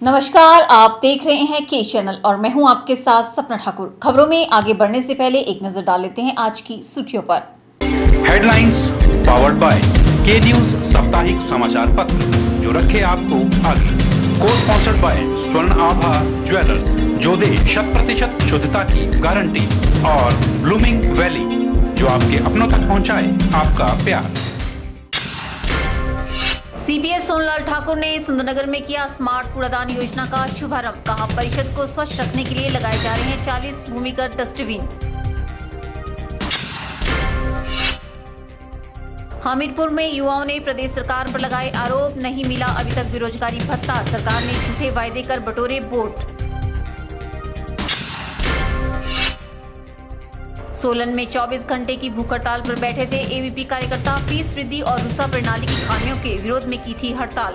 नमस्कार, आप देख रहे हैं के चैनल और मैं हूं आपके साथ सपना ठाकुर। खबरों में आगे बढ़ने से पहले एक नजर डाल लेते हैं आज की सुर्खियों पर। हेडलाइंस पावर्ड बाय के न्यूज साप्ताहिक समाचार पत्र, जो रखे आपको आगे। को स्पॉन्सर्ड बाय स्वर्ण आभा ज्वेलर्स, जो दे 100% शुद्धता की गारंटी, और ब्लूमिंग वैली, जो आपके अपनों तक पहुंचाए आपका प्यार। सीपीएस सोनलाल ठाकुर ने सुंदरनगर में किया स्मार्ट कूड़ादान योजना का शुभारंभ। कहा, परिषद को स्वच्छ रखने के लिए लगाए जा रहे हैं 40 भूमिगत डस्टबिन। हमीरपुर में युवाओं ने प्रदेश सरकार पर लगाए आरोप, नहीं मिला अभी तक बेरोजगारी भत्ता, सरकार ने झूठे वायदे कर बटोरे वोट। सोलन में 24 घंटे की भूख हड़ताल पर बैठे थे एबीपी कार्यकर्ता। फीस वृद्धि और रूसा प्रणाली की खामियों के विरोध में की थी हड़ताल।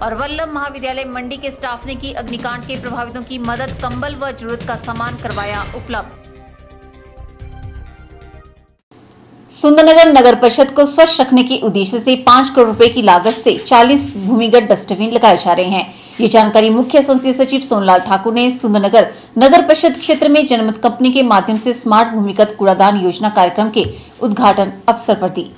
और वल्लभ महाविद्यालय मंडी के स्टाफ ने की अग्निकांड के प्रभावितों की मदद, कंबल व जरूरत का सामान करवाया उपलब्ध। सुंदरनगर नगर परिषद को स्वच्छ रखने के उद्देश्य से 5 करोड़ रुपए की लागत से 40 भूमिगत डस्टबिन लगाए जा रहे हैं। ये जानकारी मुख्य संसदीय सचिव सोनलाल ठाकुर ने सुंदरनगर नगर परिषद क्षेत्र में जनमत कंपनी के माध्यम से स्मार्ट भूमिगत कूड़ादान योजना कार्यक्रम के उद्घाटन अवसर पर दी।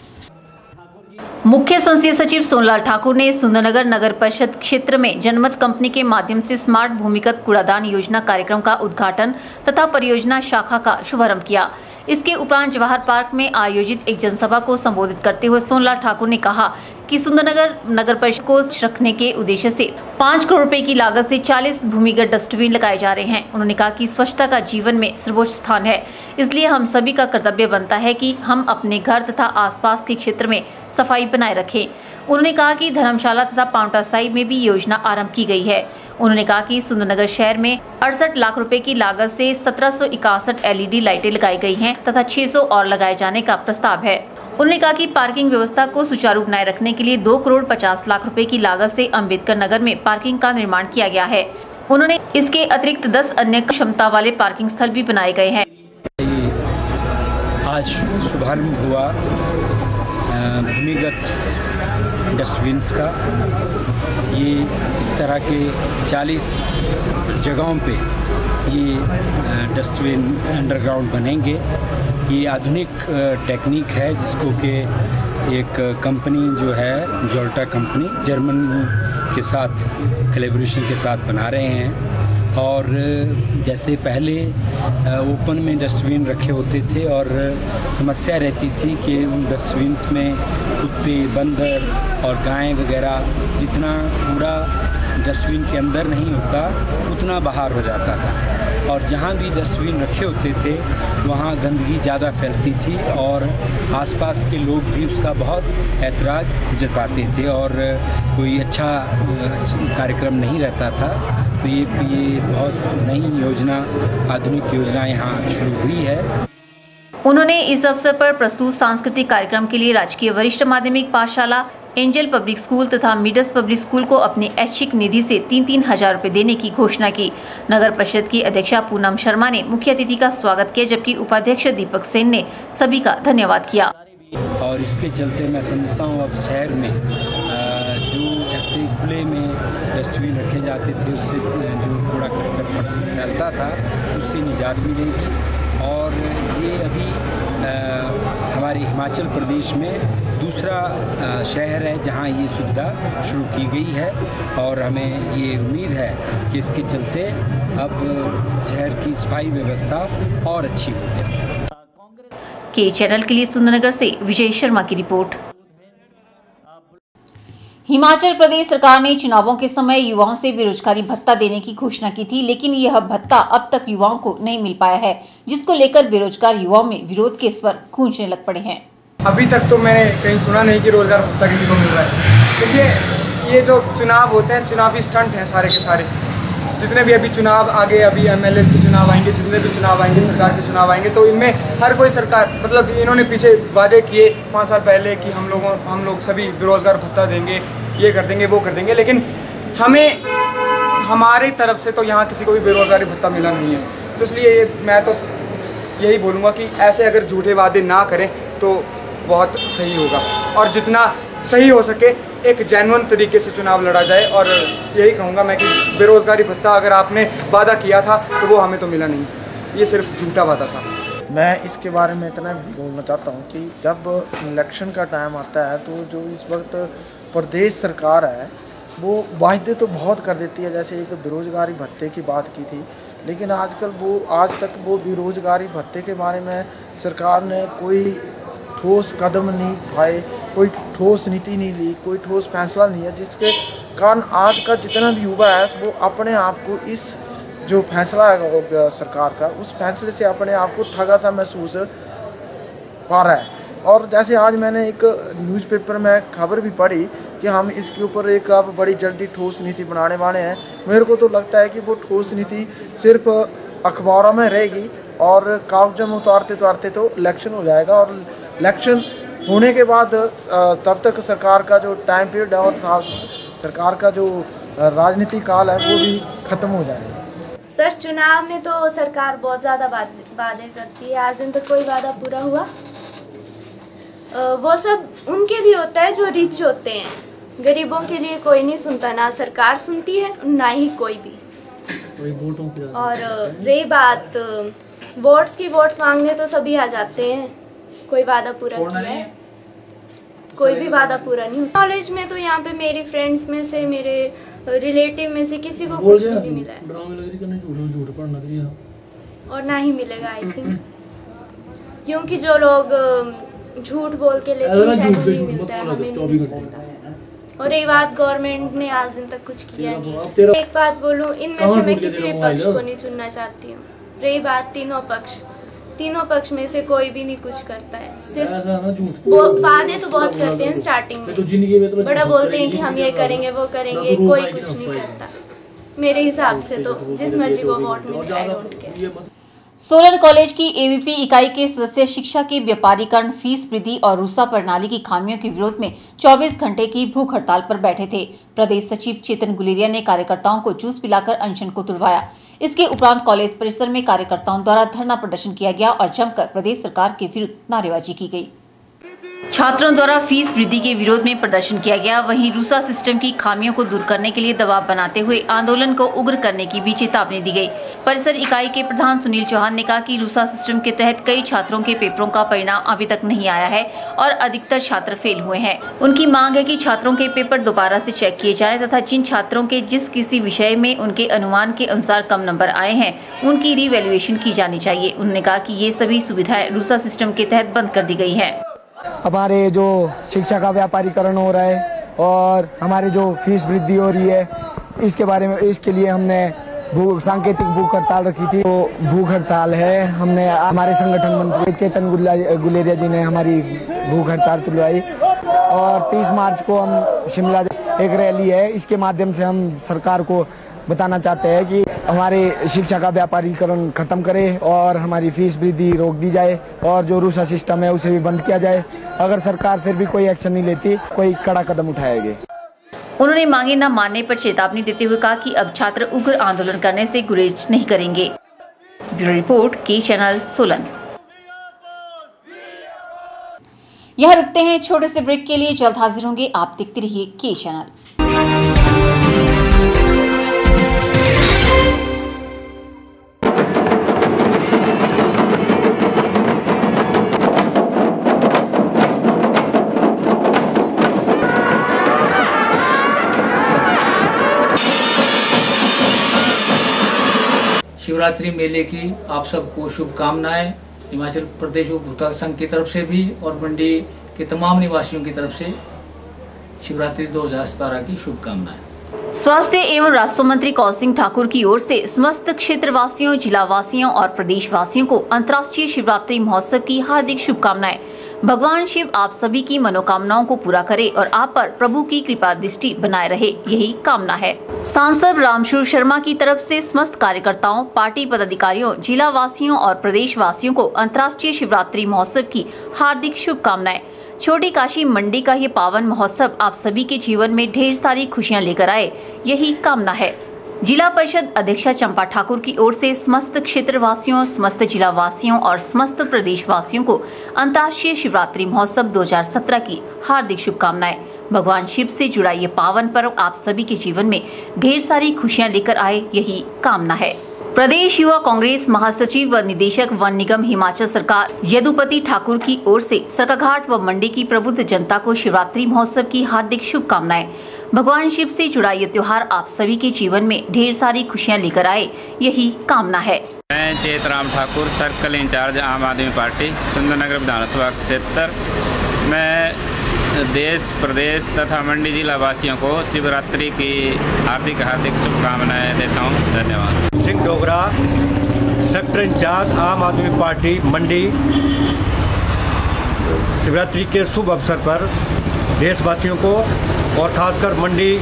मुख्य संसदीय सचिव सोनलाल ठाकुर ने सुंदरनगर नगर परिषद क्षेत्र में जनमत कंपनी के माध्यम से स्मार्ट भूमिगत कूड़ादान योजना कार्यक्रम का उद्घाटन तथा परियोजना शाखा का शुभारंभ किया। इसके उपरांत जवाहर पार्क में आयोजित एक जनसभा को संबोधित करते हुए सोनलाल ठाकुर ने कहा कि सुंदरनगर नगर परिषद को रखने के उद्देश्य से 5 करोड़ रुपए की लागत से 40 भूमिगत डस्टबिन लगाए जा रहे हैं। उन्होंने कहा कि स्वच्छता का जीवन में सर्वोच्च स्थान है, इसलिए हम सभी का कर्तव्य बनता है कि हम अपने घर तथा आसपास के क्षेत्र में सफाई बनाए रखें। उन्होंने कहा कि धर्मशाला तथा पांवटा साहिब में भी योजना आरंभ की गई है। उन्होंने कहा कि सुंदरनगर शहर में 68 लाख रुपए की लागत से 1761 एलईडी लाइटें लगाई गई हैं तथा 600 और लगाए जाने का प्रस्ताव है। उन्होंने कहा कि पार्किंग व्यवस्था को सुचारू बनाए रखने के लिए 2 करोड़ 50 लाख रुपए की लागत से अंबेडकर नगर में पार्किंग का निर्माण किया गया है। उन्होंने इसके अतिरिक्त 10 अन्य क्षमता वाले पार्किंग स्थल भी बनाए गए हैं। आज शुभारंभ हुआ भूमिगत डस्टबिन का। ये इस तरह के 40 जगहों पे ये डस्टबिन अंडरग्राउंड बनेंगे। ये आधुनिक टेक्निक है जिसको कि एक कंपनी जो है जोल्टा कंपनी जर्मन के साथ कोलैबोरेशन के साथ बना रहे हैं। और जैसे पहले ओपन में डस्टबिन रखे होते थे और समस्या रहती थी कि उन डस्टबिन में कुत्ते, बंदर और गायें वगैरह जितना कूड़ा डस्टबिन के अंदर नहीं होता उतना बाहर हो जाता था, और जहाँ भी डस्टबिन रखे होते थे वहाँ गंदगी ज़्यादा फैलती थी और आसपास के लोग भी उसका बहुत ऐतराज़ जताते थे और कोई अच्छा कार्यक्रम नहीं रहता था। तो ये बहुत नई योजना, आधुनिक योजना यहाँ शुरू हुई है। उन्होंने इस अवसर पर प्रस्तुत सांस्कृतिक कार्यक्रम के लिए राजकीय वरिष्ठ माध्यमिक पाठशाला, एंजल पब्लिक स्कूल तथा मिडस पब्लिक स्कूल को अपने ऐच्छिक निधि से 3-3 हजार रुपए देने की घोषणा की। नगर परिषद की अध्यक्षा पूनम शर्मा ने मुख्य अतिथि का स्वागत किया, जबकि उपाध्यक्ष दीपक सेन ने सभी का धन्यवाद किया। और इसके चलते मैं समझता हूँ अब शहर में जो ऐसे खुले में डस्टबिन रखे जाते थे उससे जो कूड़ा करकट फैलता था उससे निजात मिलेगी। और ये अभी हमारे हिमाचल प्रदेश में दूसरा शहर है जहाँ ये सुविधा शुरू की गई है और हमें ये उम्मीद है कि इसके चलते अब शहर की सफाई व्यवस्था और अच्छी होगी। के चैनल के लिए सुंदरनगर से विजय शर्मा की रिपोर्ट। हिमाचल प्रदेश सरकार ने चुनावों के समय युवाओं से बेरोजगारी भत्ता देने की घोषणा की थी, लेकिन यह भत्ता अब तक युवाओं को नहीं मिल पाया है, जिसको लेकर बेरोजगार युवाओं में विरोध के स्वर गूंजने लग पड़े हैं। अभी तक तो मैंने कहीं सुना नहीं कि रोजगार भत्ता किसी को मिल रहा है। देखिए, ये जो चुनाव होते हैं, चुनावी स्टंट हैं सारे के सारे। जितने भी अभी चुनाव आगे, अभी एमएलए के चुनाव आएंगे, जितने भी चुनाव आएंगे, सरकार के चुनाव आएंगे, तो इनमें हर कोई सरकार, मतलब इन्होंने पीछे वादे किए 5 साल पहले कि हम लोग सभी बेरोजगार भत्ता देंगे, ये कर देंगे, वो कर देंगे, लेकिन हमें हमारी तरफ से तो यहाँ किसी को भी बेरोजगारी भत्ता मिला नहीं है। तो इसलिए मैं तो यही बोलूँगा कि ऐसे अगर झूठे वादे ना करें तो बहुत सही होगा। और जितना सही हो सके, एक जेन्युइन तरीके से चुनाव लड़ा जाए। और यही कहूँगा मैं कि बेरोज़गारी भत्ता अगर आपने वादा किया था तो वो हमें तो मिला नहीं, ये सिर्फ झूठा वादा था। मैं इसके बारे में इतना बोलना चाहता हूँ कि जब इलेक्शन का टाइम आता है तो जो इस वक्त प्रदेश सरकार है वो वायदे तो बहुत कर देती है, जैसे एक बेरोज़गारी भत्ते की बात की थी, लेकिन आजकल वो आज तक वो बेरोज़गारी भत्ते के बारे में सरकार ने कोई ठोस कदम नहीं उठाए, कोई ठोस नीति नहीं ली, कोई ठोस फैसला नहीं है, जिसके कारण आज का जितना भी युवा है वो अपने आप को इस जो फैसला है सरकार का, उस फैसले से अपने आप को ठगा सा महसूस पा रहा है। और जैसे आज मैंने एक न्यूज़पेपर में खबर भी पढ़ी कि हम इसके ऊपर एक अब बड़ी जल्दी ठोस नीति बनाने वाले हैं। मेरे को तो लगता है कि वो ठोस नीति सिर्फ अखबारों में रहेगी और कागज़ों में उतारते उतारते तो इलेक्शन हो जाएगा, और इलेक्शन होने के बाद तब तक सरकार का जो टाइम पीरियड है और सरकार का जो राजनीतिक काल है वो भी ख़त्म हो जाएगा। सर, चुनाव में तो सरकार बहुत ज़्यादा वादे करती है, आज दिन तक कोई वादा पूरा हुआ? वो सब उनके लिए होता है जो रिच होते हैं, गरीबों के लिए कोई नहीं सुनता, ना सरकार सुनती है ना ही कोई भी। और रही बात वोट्स की, वोट्स मांगने तो सभी आ जाते हैं, कोई वादा पूरा किया है? कोई भी वादा पूरा नहीं हुआ। कॉलेज में तो यहाँ पे मेरी फ्रेंड्स में से, मेरे रिलेटिव में से किसी को कुछ भी नहीं मिला है और ना ही मिलेगा आई थिंक, क्योंकि जो लोग झूठ बोल के लेते हैं शायद नहीं मिलता है, हमें नहीं मिल सकता। और ये बात गवर्नमेंट ने आज दिन तक कुछ किया नहीं है। एक बात बोलूं, इनमें से मैं किसी भी पक्ष को नहीं चुनना चाहती हूँ। रही बात तीनों पक्ष में से कोई भी नहीं कुछ करता है, सिर्फ वादे तो बहुत करते हैं स्टार्टिंग में, बड़ा बोलते हैं कि हम ये करेंगे वो करेंगे, कोई कुछ नहीं करता। मेरे हिसाब से तो जिस मर्जी को वोट मिले, I don't care. Solan college की एबीपी इकाई के सदस्य शिक्षा के व्यापारीकरण, फीस वृद्धि और रूसा प्रणाली की खामियों के विरोध में 24 घंटे की भूख हड़ताल पर बैठे थे। प्रदेश सचिव चेतन गुलेरिया ने कार्यकर्ताओं को जूस पिलाकर अनशन को तुड़वाया। इसके उपरांत कॉलेज परिसर में कार्यकर्ताओं द्वारा धरना प्रदर्शन किया गया और जमकर प्रदेश सरकार के विरुद्ध नारेबाजी की गई। छात्रों द्वारा फीस वृद्धि के विरोध में प्रदर्शन किया गया। वहीं रूसा सिस्टम की खामियों को दूर करने के लिए दबाव बनाते हुए आंदोलन को उग्र करने की भी चेतावनी दी गई। परिसर इकाई के प्रधान सुनील चौहान ने कहा कि रूसा सिस्टम के तहत कई छात्रों के पेपरों का परिणाम अभी तक नहीं आया है और अधिकतर छात्र फेल हुए हैं। उनकी मांग है कि छात्रों के पेपर दोबारा से चेक किए जाएं तथा जिन छात्रों के जिस किसी विषय में उनके अनुमान के अनुसार कम नंबर आए हैं उनकी रीवैल्यूएशन की जानी चाहिए। उन्होंने कहा कि ये सभी सुविधाएं रूसा सिस्टम के तहत बंद कर दी गई है। हमारे जो शिक्षा का व्यापारीकरण हो रहा है और हमारी जो फीस वृद्धि हो रही है, इसके बारे में, इसके लिए हमने सांकेतिक भूख हड़ताल रखी थी। तो भूख हड़ताल है, हमने हमारे संगठन मंत्री चेतन गुलेरिया जी ने हमारी भूख हड़ताल तुलवाई और 30 मार्च को हम शिमला एक रैली है, इसके माध्यम से हम सरकार को बताना चाहते हैं कि हमारे शिक्षा का व्यापारीकरण खत्म करे और हमारी फीस वृद्धि रोक दी जाए और जो रूसा सिस्टम है उसे भी बंद किया जाए। अगर सरकार फिर भी कोई एक्शन नहीं लेती, कोई कड़ा कदम उठाएगी। उन्होंने मांगे न मानने पर चेतावनी देते हुए कहा कि अब छात्र उग्र आंदोलन करने से गुरेज नहीं करेंगे। ब्यूरो रिपोर्ट, के चैनल, सोलन। यहाँ रुकते हैं छोटे से ब्रेक के लिए, जल्द हाजिर होंगे। आप देखते रहिए के चैनल। शिवरात्रि मेले की आप सबको शुभकामनाएं। हिमाचल प्रदेश उपभोक्ता संघ की तरफ से भी और मंडी के तमाम निवासियों की तरफ से शिवरात्रि 2017 की शुभकामनाएं। स्वास्थ्य एवं राजस्व मंत्री कौशिक ठाकुर की ओर से समस्त क्षेत्रवासियों, जिलावासियों और प्रदेशवासियों को अंतर्राष्ट्रीय शिवरात्रि महोत्सव की हार्दिक शुभकामनाएं। भगवान शिव आप सभी की मनोकामनाओं को पूरा करे और आप पर प्रभु की कृपा दृष्टि बनाए रहे, यही कामना है। सांसद रामशूर शर्मा की तरफ से समस्त कार्यकर्ताओं, पार्टी पदाधिकारियों, जिला वासियों और प्रदेश वासियों को अंतर्राष्ट्रीय शिवरात्रि महोत्सव की हार्दिक शुभकामनाएं। छोटी काशी मंडी का ये पावन महोत्सव आप सभी के जीवन में ढेर सारी खुशियां लेकर आए, यही कामना है। जिला परिषद अध्यक्षा चंपा ठाकुर की ओर से समस्त क्षेत्रवासियों, समस्त जिला वासियों और समस्त प्रदेश वासियों को अंतर्राष्ट्रीय शिवरात्रि महोत्सव 2017 की हार्दिक शुभकामनाएं। भगवान शिव से जुड़ा ये पावन पर्व आप सभी के जीवन में ढेर सारी खुशियां लेकर आए, यही कामना है। प्रदेश युवा कांग्रेस महासचिव व निदेशक वन निगम हिमाचल सरकार यदुपति ठाकुर की ओर से सरकाघाट व मंडी की प्रबुद्ध जनता को शिवरात्रि महोत्सव की हार्दिक शुभकामनाएं। भगवान शिव से जुड़ा ये त्योहार आप सभी के जीवन में ढेर सारी खुशियां लेकर आए, यही कामना है। मैं चेतराम ठाकुर, सर्कल इंचार्ज आम आदमी पार्टी, सुंदरनगर विधानसभा क्षेत्र। मैं देश, प्रदेश तथा मंडी जिला वासियों को शिवरात्रि की हार्दिक शुभकामनाएं देता हूं। धन्यवाद। सिंह डोगरा, सेक्टर इंचार्ज आम आदमी पार्टी मंडी। शिवरात्रि के शुभ अवसर पर देशवासियों को और खासकर मंडी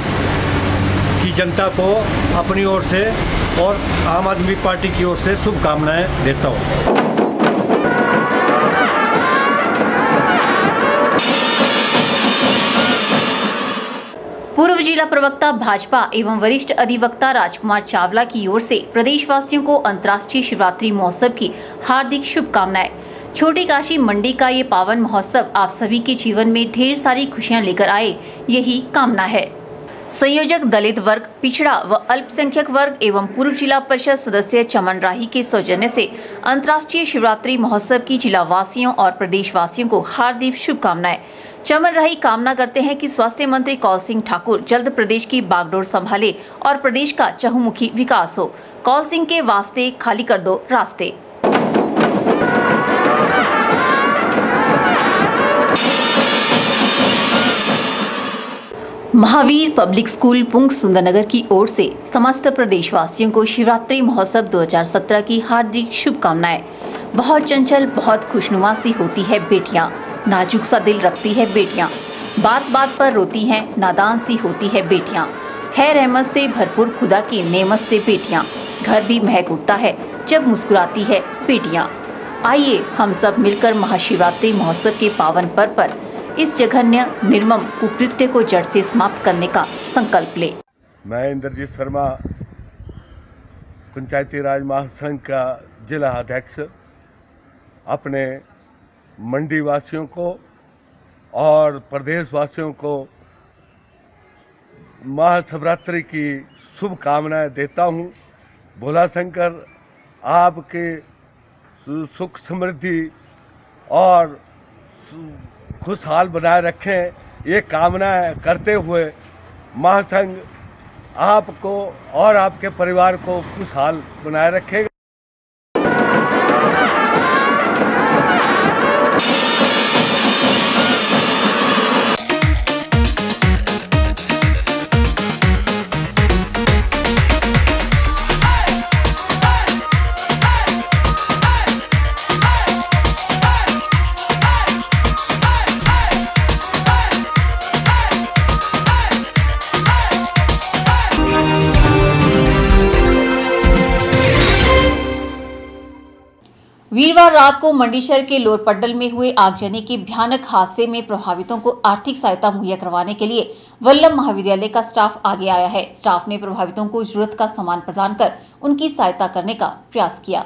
की जनता को अपनी ओर से और आम आदमी पार्टी की ओर से शुभकामनाएं देता हूं। पूर्व जिला प्रवक्ता भाजपा एवं वरिष्ठ अधिवक्ता राजकुमार चावला की ओर से प्रदेशवासियों को अंतर्राष्ट्रीय शिवरात्रि महोत्सव की हार्दिक शुभकामनाएं। छोटी काशी मंडी का ये पावन महोत्सव आप सभी के जीवन में ढेर सारी खुशियां लेकर आए, यही कामना है। संयोजक दलित वर्ग, पिछड़ा व अल्पसंख्यक वर्ग एवं पूर्व जिला परिषद सदस्य चमन राही के सौजन्य से अंतर्राष्ट्रीय शिवरात्रि महोत्सव की जिला वासियों और प्रदेशवासियों को हार्दिक शुभकामनाएं। चमन राही कामना करते हैं कि स्वास्थ्य मंत्री कौल सिंह ठाकुर जल्द प्रदेश की बागडोर संभाले और प्रदेश का चहुमुखी विकास हो। कौल सिंह के वास्ते खाली कर दो रास्ते। महावीर पब्लिक स्कूल पुंग सुंदरनगर की ओर से समस्त प्रदेशवासियों को शिवरात्रि महोत्सव 2017 की हार्दिक शुभकामनाएं। बहुत चंचल, बहुत खुशनुमा सी होती है बेटियां, नाजुक सा दिल रखती है बेटियां, बात बात पर रोती हैं, नादान सी होती है बेटियां, है रहमत से भरपूर खुदा की नेमत से बेटियां, घर भी महक उठता है जब मुस्कुराती है बेटियां। आइए हम सब मिलकर महाशिवरात्रि महोत्सव के पावन पर्व पर इस जघन्य निर्मम कुकृत्य को जड़ से समाप्त करने का संकल्प ले। मैं इंद्रजीत शर्मा, पंचायती राज महासंघ का जिला अध्यक्ष, अपने मंडी वासियों को और प्रदेश वासियों को महाशिवरात्रि की शुभकामनाएं देता हूं। भोला शंकर आपके सुख समृद्धि और खुशहाल बनाए रखें, ये कामना करते हुए महासंघ आपको और आपके परिवार को खुशहाल बनाए रखेगा। वीरवार रात को मंडी शहर के लोअर पड्डल में हुए आगजनी के भयानक हादसे में प्रभावितों को आर्थिक सहायता मुहैया करवाने के लिए वल्लभ महाविद्यालय का स्टाफ आगे आया है। स्टाफ ने प्रभावितों को जरूरत का सामान प्रदान कर उनकी सहायता करने का प्रयास किया।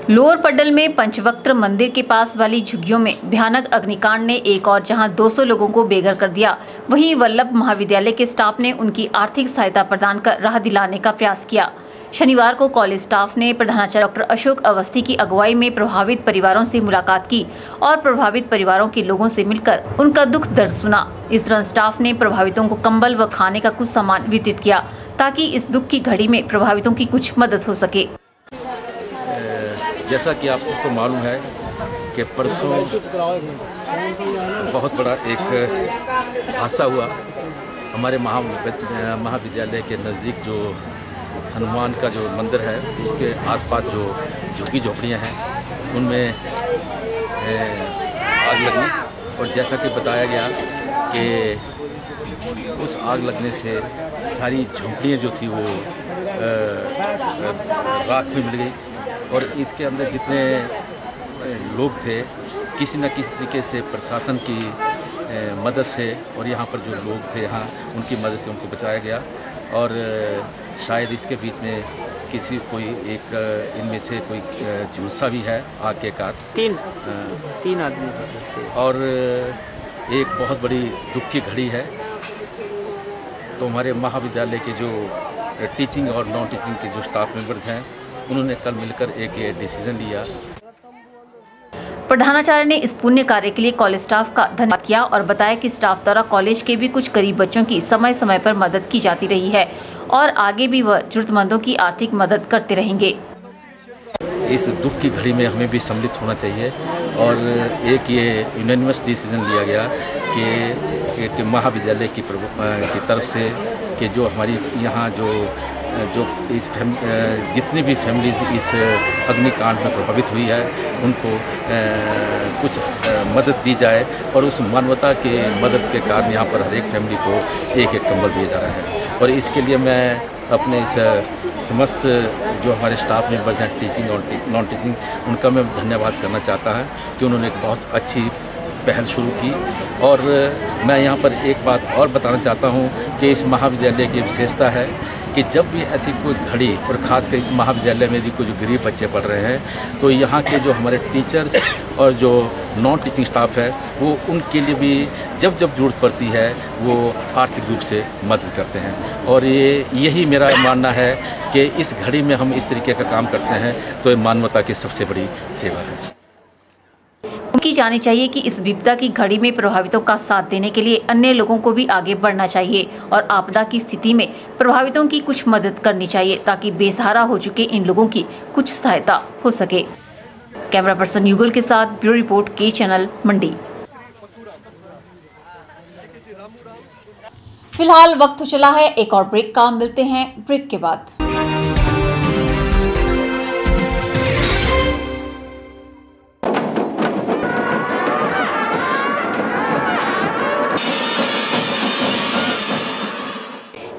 लोअर पड्डल में पंचवक्त्र मंदिर के पास वाली झुग्गियों में भयानक अग्निकांड ने एक और जहां 200 लोगों को बेघर कर दिया, वहीं वल्लभ महाविद्यालय के स्टाफ ने उनकी आर्थिक सहायता प्रदान कर राहत दिलाने का प्रयास किया। शनिवार को कॉलेज स्टाफ ने प्रधानाचार्य डॉक्टर अशोक अवस्थी की अगुवाई में प्रभावित परिवारों से मुलाकात की और प्रभावित परिवारों के लोगों से मिलकर उनका दुख दर्द सुना। इस दौरान स्टाफ ने प्रभावितों को कंबल व खाने का कुछ सामान वितरित किया ताकि इस दुख की घड़ी में प्रभावितों की कुछ मदद हो सके। जैसा कि आप सबको मालूम है कि परसों बहुत बड़ा एक हादसा हुआ हमारे महाविद्यालय के नज़दीक। जो हनुमान का जो मंदिर है उसके आसपास जो झुग्गी झोपड़ियाँ हैं उनमें आग लगी और जैसा कि बताया गया कि उस आग लगने से सारी झोपड़ियाँ जो थी वो राख में मिल गई और इसके अंदर जितने लोग थे किसी न किसी तरीके से प्रशासन की मदद से और यहाँ पर जो लोग थे यहाँ उनकी मदद से उनको बचाया गया और शायद इसके बीच में किसी कोई एक इनमें से कोई झुलसा भी है आग के कारण। तीन आदमी और एक बहुत बड़ी दुख की घड़ी है। तो हमारे महाविद्यालय के जो टीचिंग और नॉन टीचिंग के जो स्टाफ मेंबर्स हैं, उन्होंने कल मिलकर एक ये डिसीजन लिया। प्रधानाचार्य ने इस पुण्य कार्य के लिए कॉलेज स्टाफ का धन्यवाद किया और बताया कि स्टाफ द्वारा कॉलेज के भी कुछ गरीब बच्चों की समय समय पर मदद की जाती रही है और आगे भी वह जरूरतमंदों की आर्थिक मदद करते रहेंगे। इस दुख की घड़ी में हमें भी सम्मिलित होना चाहिए और एक ये यूनानिमस डिसीजन लिया गया कि एक महाविद्यालय की तरफ से कि जो हमारी यहाँ जो इस जितनी भी फैमिलीज इस अग्निकांड में प्रभावित हुई है, उनको कुछ मदद दी जाए और उस मानवता के मदद के कारण यहाँ पर हर एक फैमिली को एक एक कंबल दिया जा रहा है। और इसके लिए मैं अपने इस समस्त जो हमारे स्टाफ मेंबर्स हैं, टीचिंग और नॉन टीचिंग, उनका मैं धन्यवाद करना चाहता हूँ कि उन्होंने एक बहुत अच्छी पहल शुरू की। और मैं यहाँ पर एक बात और बताना चाहता हूँ कि इस महाविद्यालय की विशेषता है कि जब भी ऐसी कोई घड़ी, और ख़ासकर इस महाविद्यालय में भी कोई जो गरीब बच्चे पढ़ रहे हैं, तो यहाँ के जो हमारे टीचर्स और जो नॉन टीचिंग स्टाफ है, वो उनके लिए भी जब जब ज़रूरत पड़ती है वो आर्थिक रूप से मदद करते हैं। और यही मेरा मानना है कि इस घड़ी में हम इस तरीके का काम करते हैं तो ये मानवता की सबसे बड़ी सेवा है। की जानी चाहिए कि इस विपदा की घड़ी में प्रभावितों का साथ देने के लिए अन्य लोगों को भी आगे बढ़ना चाहिए और आपदा की स्थिति में प्रभावितों की कुछ मदद करनी चाहिए ताकि बेसहारा हो चुके इन लोगों की कुछ सहायता हो सके। कैमरा पर्सन युगल के साथ ब्यूरो रिपोर्ट, के चैनल, मंडी। फिलहाल वक्त चला है एक और ब्रेक का, मिलते हैं ब्रेक के बाद।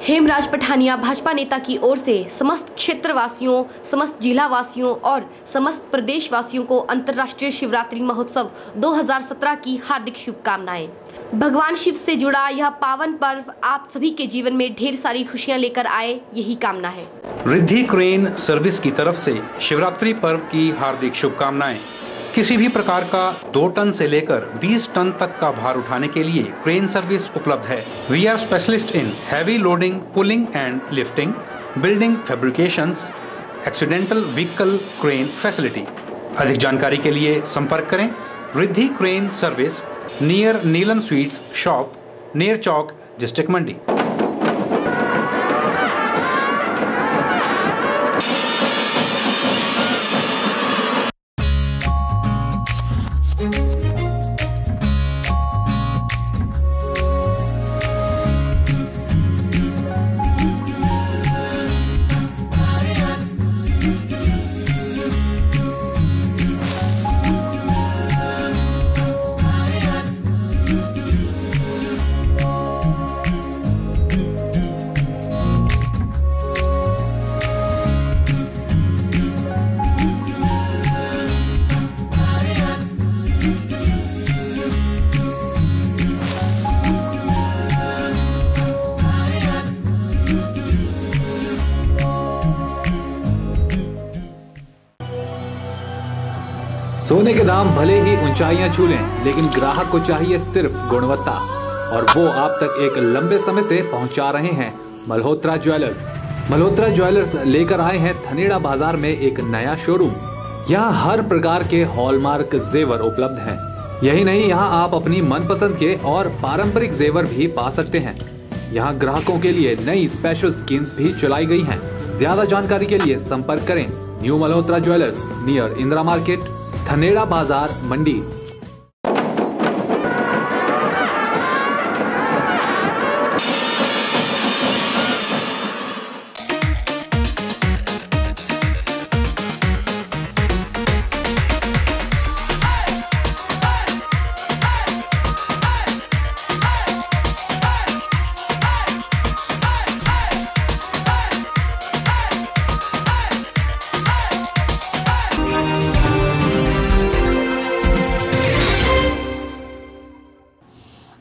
हेमराज पठानिया भाजपा नेता की ओर से समस्त क्षेत्रवासियों, समस्त जिला वासियों और समस्त प्रदेशवासियों को अंतर्राष्ट्रीय शिवरात्रि महोत्सव 2017 की हार्दिक शुभकामनाएं। भगवान शिव से जुड़ा यह पावन पर्व आप सभी के जीवन में ढेर सारी खुशियां लेकर आए, यही कामना है। रिद्धि क्रेन सर्विस की तरफ से शिवरात्रि पर्व की हार्दिक शुभकामनाएं। किसी भी प्रकार का 2 टन से लेकर 20 टन तक का भार उठाने के लिए क्रेन सर्विस उपलब्ध है। We are specialist in heavy loading, pulling and lifting, building fabrications, accidental vehicle crane facility. अधिक जानकारी के लिए संपर्क करें Riddhi crane service, near Neelam sweets shop, near चौक, डिस्ट्रिक्ट मंडी। सोने के दाम भले ही ऊंचाइयां छू लें, लेकिन ग्राहक को चाहिए सिर्फ गुणवत्ता, और वो आप तक एक लंबे समय से पहुंचा रहे हैं मल्होत्रा ज्वेलर्स। मल्होत्रा ज्वेलर्स लेकर आए हैं धनेड़ा बाजार में एक नया शोरूम। यहाँ हर प्रकार के हॉलमार्क जेवर उपलब्ध हैं। यही नहीं, यहाँ आप अपनी मनपसंद के और पारंपरिक जेवर भी पा सकते हैं। यहाँ ग्राहकों के लिए नई स्पेशल स्कीम्स भी चलाई गई हैं। ज्यादा जानकारी के लिए संपर्क करें new Malhotra jewellers, near Indira market, Dhaneda बाजार, मंडी।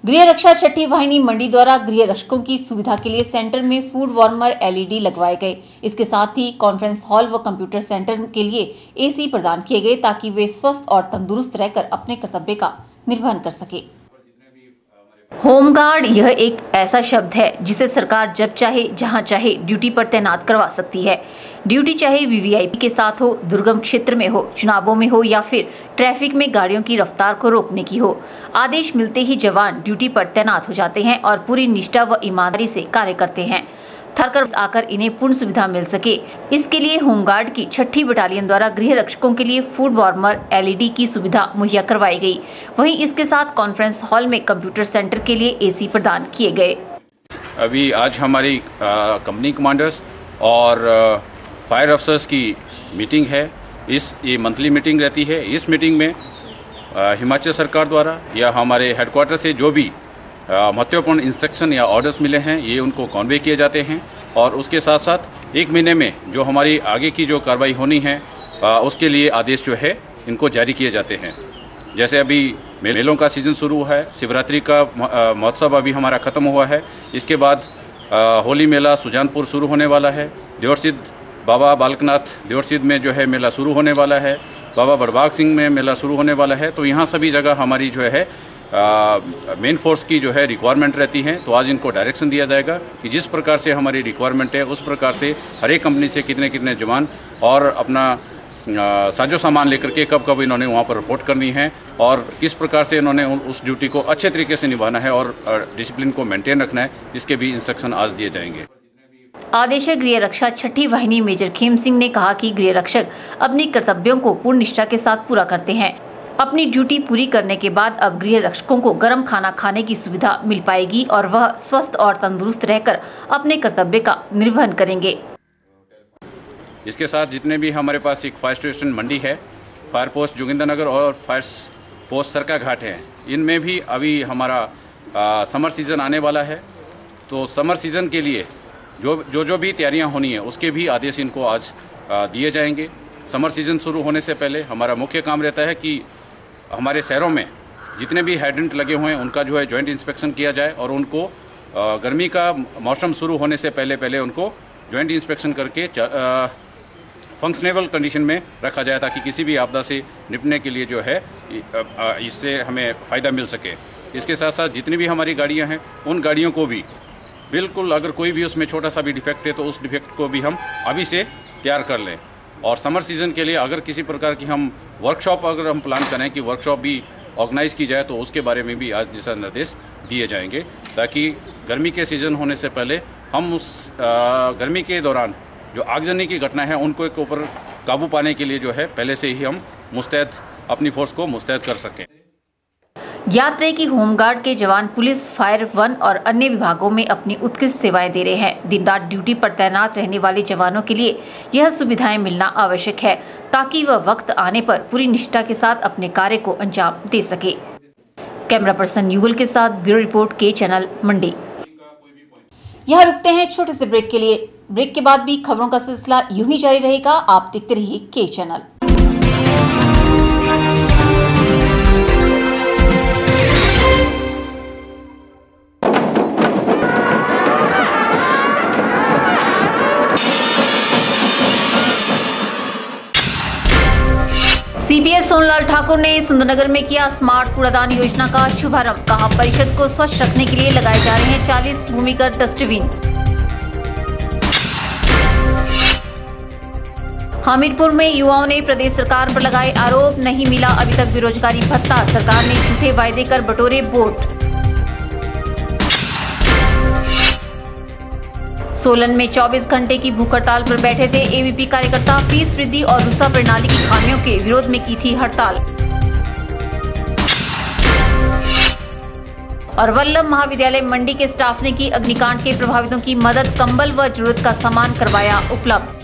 गृह रक्षा छठी वाहिनी मंडी द्वारा गृह रक्षकों की सुविधा के लिए सेंटर में फूड वार्मर एलईडी लगवाए गए। इसके साथ ही कॉन्फ्रेंस हॉल व कंप्यूटर सेंटर के लिए एसी प्रदान किए गए ताकि वे स्वस्थ और तंदुरुस्त रहकर अपने कर्तव्य का निर्वहन कर सके। होमगार्ड यह एक ऐसा शब्द है जिसे सरकार जब चाहे जहां चाहे ड्यूटी पर तैनात करवा सकती है। ड्यूटी चाहे वीवीआईपी के साथ हो, दुर्गम क्षेत्र में हो, चुनावों में हो या फिर ट्रैफिक में गाड़ियों की रफ्तार को रोकने की हो। आदेश मिलते ही जवान ड्यूटी पर तैनात हो जाते हैं और पूरी निष्ठा व ईमानदारी से कार्य करते हैं। थरकर आकर इन्हें पूर्ण सुविधा मिल सके, इसके लिए होमगार्ड की 6ठी बटालियन द्वारा गृह रक्षकों के लिए फूड वार्मर LED की सुविधा मुहैया करवाई गई। वहीं इसके साथ कॉन्फ्रेंस हॉल में कंप्यूटर सेंटर के लिए AC प्रदान किए गए। अभी आज हमारी कंपनी कमांडर्स और फायर अफसर्स की मीटिंग है। ये मंथली मीटिंग रहती है। इस मीटिंग में हिमाचल सरकार द्वारा या हमारे हेडक्वार्टर से जो भी महत्वपूर्ण इंस्ट्रक्शन या ऑर्डर्स मिले हैं ये उनको कॉन्वे किए जाते हैं और उसके साथ साथ 1 महीने में जो हमारी आगे की जो कार्रवाई होनी है उसके लिए आदेश जो है इनको जारी किए जाते हैं। जैसे अभी मेलों का सीज़न शुरू हुआ है, शिवरात्रि का महोत्सव अभी हमारा ख़त्म हुआ है। इसके बाद होली मेला सुजानपुर शुरू होने वाला है। देवरसिद्ध बाबा बालकनाथ देवरसिद्ध में जो है मेला शुरू होने वाला है। बाबा बड़बाग सिंह में मेला शुरू होने वाला है। तो यहाँ सभी जगह हमारी जो है मेन फोर्स की जो है रिक्वायरमेंट रहती है। तो आज इनको डायरेक्शन दिया जाएगा कि जिस प्रकार से हमारी रिक्वायरमेंट है उस प्रकार से हर एक कंपनी से कितने कितने जवान और अपना साजो सामान लेकर के कब कब इन्होंने वहाँ पर रिपोर्ट करनी है और किस प्रकार से इन्होंने उस ड्यूटी को अच्छे तरीके से निभाना है और डिसिप्लिन को मेंटेन रखना है, इसके भी इंस्ट्रक्शन आज दिए जाएंगे। आदेशक गृह रक्षा 6ठी वाहिनी मेजर खेम सिंह ने कहा कि गृह रक्षक अपने कर्तव्यों को पूर्ण निष्ठा के साथ पूरा करते हैं। अपनी ड्यूटी पूरी करने के बाद अब गृह रक्षकों को गर्म खाना खाने की सुविधा मिल पाएगी और वह स्वस्थ और तंदुरुस्त रहकर अपने कर्तव्य का निर्वहन करेंगे। इसके साथ जितने भी हमारे पास एक फायर स्टेशन मंडी है, फायर पोस्ट जोगिंद्रनगर और फायर पोस्ट सरका घाट है, इनमें भी अभी हमारा समर सीज़न आने वाला है। तो समर सीज़न के लिए जो भी तैयारियां होनी है उसके भी आदेश इनको आज दिए जाएंगे। समर सीज़न शुरू होने से पहले हमारा मुख्य काम रहता है कि हमारे शहरों में जितने भी हाइड्रेंट लगे हुए हैं उनका जो है जॉइंट इंस्पेक्शन किया जाए और उनको गर्मी का मौसम शुरू होने से पहले उनको जॉइंट इंस्पेक्शन करके फंक्शनेबल कंडीशन में रखा जाए ताकि किसी भी आपदा से निपटने के लिए जो है इससे हमें फ़ायदा मिल सके। इसके साथ साथ जितनी भी हमारी गाड़ियां हैं उन गाड़ियों को भी बिल्कुल अगर कोई भी उसमें छोटा सा भी डिफेक्ट है तो उस डिफेक्ट को भी हम अभी से तैयार कर लें। और समर सीज़न के लिए अगर किसी प्रकार की हम वर्कशॉप अगर हम प्लान करें कि वर्कशॉप भी ऑर्गेनाइज़ की जाए तो उसके बारे में भी आज दिशा निर्देश दिए जाएंगे ताकि गर्मी के सीज़न होने से पहले हम उस गर्मी के दौरान जो आगजनी की घटना है उनको एक ऊपर काबू पाने के लिए जो है पहले से ही हम मुस्तैद अपनी फोर्स को मुस्तैद कर सकें। याद रहे कि होमगार्ड के जवान पुलिस, फायर, वन और अन्य विभागों में अपनी उत्कृष्ट सेवाएं दे रहे हैं। दिन रात ड्यूटी पर तैनात रहने वाले जवानों के लिए यह सुविधाएं मिलना आवश्यक है ताकि वह वक्त आने पर पूरी निष्ठा के साथ अपने कार्य को अंजाम दे सके। कैमरा पर्सन युगल के साथ ब्यूरो रिपोर्ट के चैनल मंडी। यहाँ रुकते हैं छोटे से ब्रेक के लिए। ब्रेक के बाद भी खबरों का सिलसिला यूं ही जारी रहेगा। आप देखते रहिए के चैनल। CPS सोनलाल ठाकुर ने सुंदरनगर में किया स्मार्ट कूड़ादान योजना का शुभारंभ। कहा परिषद को स्वच्छ रखने के लिए लगाए जा रहे हैं 40 भूमिगत डस्टबिन। हमीरपुर में युवाओं ने प्रदेश सरकार पर लगाए आरोप, नहीं मिला अभी तक बेरोजगारी भत्ता, सरकार ने झूठे वायदे कर बटोरे वोट। सोलन में 24 घंटे की भूख हड़ताल पर बैठे थे AVP कार्यकर्ता। फीस वृद्धि और रूसा प्रणाली की खामियों के विरोध में की थी हड़ताल। और वल्लभ महाविद्यालय मंडी के स्टाफ ने की अग्निकांड के प्रभावितों की मदद, कंबल व जरूरत का सामान करवाया उपलब्ध।